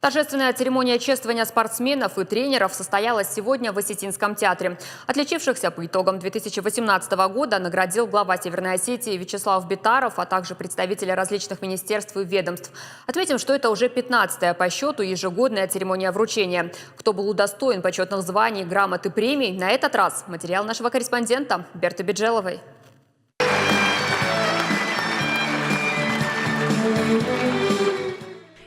Торжественная церемония чествования спортсменов и тренеров состоялась сегодня в Осетинском театре. Отличившихся по итогам 2018 года наградил глава Северной Осетии Вячеслав Битаров, а также представители различных министерств и ведомств. Отметим, что это уже 15-я по счету ежегодная церемония вручения. Кто был удостоен почетных званий, грамот и премий, на этот раз материал нашего корреспондента Берты Биджеловой.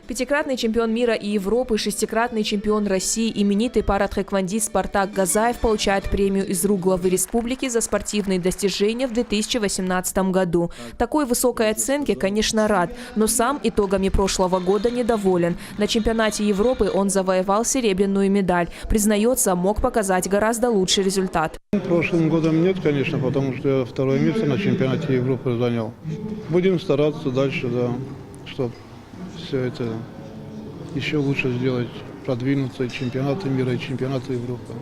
Пятикратный чемпион мира и Европы, шестикратный чемпион России, именитый паратхэквондист Спартак Газаев получает премию из рук главы республики за спортивные достижения в 2018 году. Такой высокой оценке, конечно, рад, но сам итогами прошлого года недоволен. На чемпионате Европы он завоевал серебряную медаль. Признается, мог показать гораздо лучший результат. Прошлым годом нет, конечно, потому что я второе место на чемпионате Европы занял. Будем стараться дальше, да, чтобы все это еще лучше сделать, продвинуться, и чемпионаты мира, и чемпионаты Европы.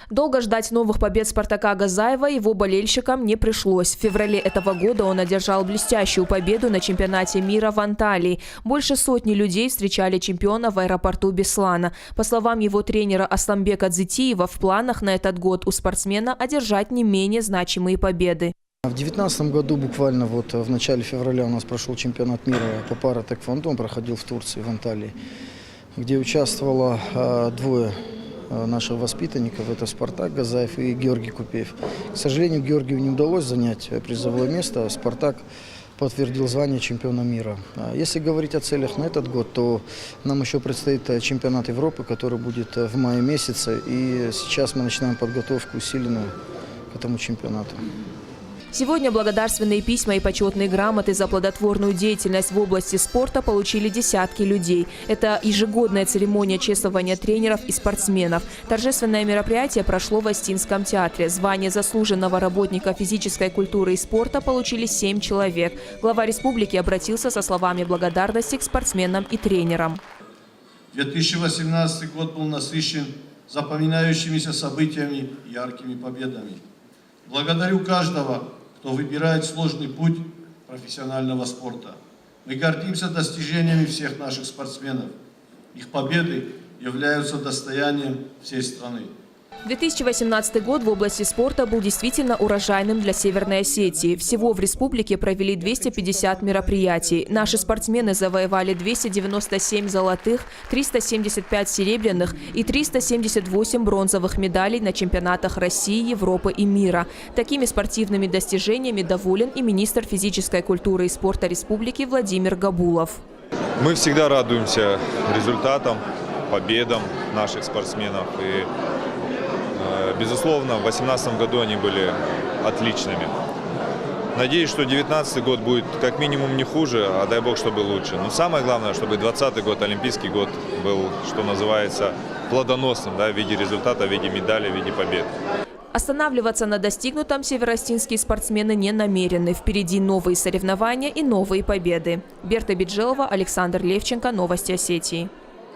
Долго ждать новых побед Спартака Газаева его болельщикам не пришлось. В феврале этого года он одержал блестящую победу на чемпионате мира в Анталии. Больше сотни людей встречали чемпиона в аэропорту Беслана. По словам его тренера Асламбека Дзитиева, в планах на этот год у спортсмена одержать не менее значимые победы. В 2019 году, буквально вот в начале февраля, у нас прошел чемпионат мира по пара-тэквондо, он проходил в Турции, в Анталии, где участвовало двое наших воспитанников, это Спартак Газаев и Георгий Купеев. К сожалению, Георгию не удалось занять призовое место, Спартак подтвердил звание чемпиона мира. Если говорить о целях на этот год, то нам еще предстоит чемпионат Европы, который будет в мае месяце, и сейчас мы начинаем подготовку усиленную к этому чемпионату. Сегодня благодарственные письма и почетные грамоты за плодотворную деятельность в области спорта получили десятки людей. Это ежегодная церемония чествования тренеров и спортсменов. Торжественное мероприятие прошло в Осетинском театре. Звание заслуженного работника физической культуры и спорта получили 7 человек. Глава республики обратился со словами благодарности к спортсменам и тренерам. 2018 год был насыщен запоминающимися событиями и яркими победами. Благодарю каждого, кто выбирает сложный путь профессионального спорта. Мы гордимся достижениями всех наших спортсменов. Их победы являются достоянием всей страны. 2018 год в области спорта был действительно урожайным для Северной Осетии. Всего в республике провели 250 мероприятий. Наши спортсмены завоевали 297 золотых, 375 серебряных и 378 бронзовых медалей на чемпионатах России, Европы и мира. Такими спортивными достижениями доволен и министр физической культуры и спорта республики Владимир Габулов. Мы всегда радуемся результатам, победам наших спортсменов. И безусловно, в 2018 году они были отличными. Надеюсь, что 2019 год будет как минимум не хуже, а дай бог, чтобы лучше. Но самое главное, чтобы 2020 год, Олимпийский год, был, что называется, плодоносным, да, в виде результата, в виде медали, в виде побед. Останавливаться на достигнутом североостинские спортсмены не намерены. Впереди новые соревнования и новые победы. Берта Биджелова, Александр Левченко, Новости Осетии.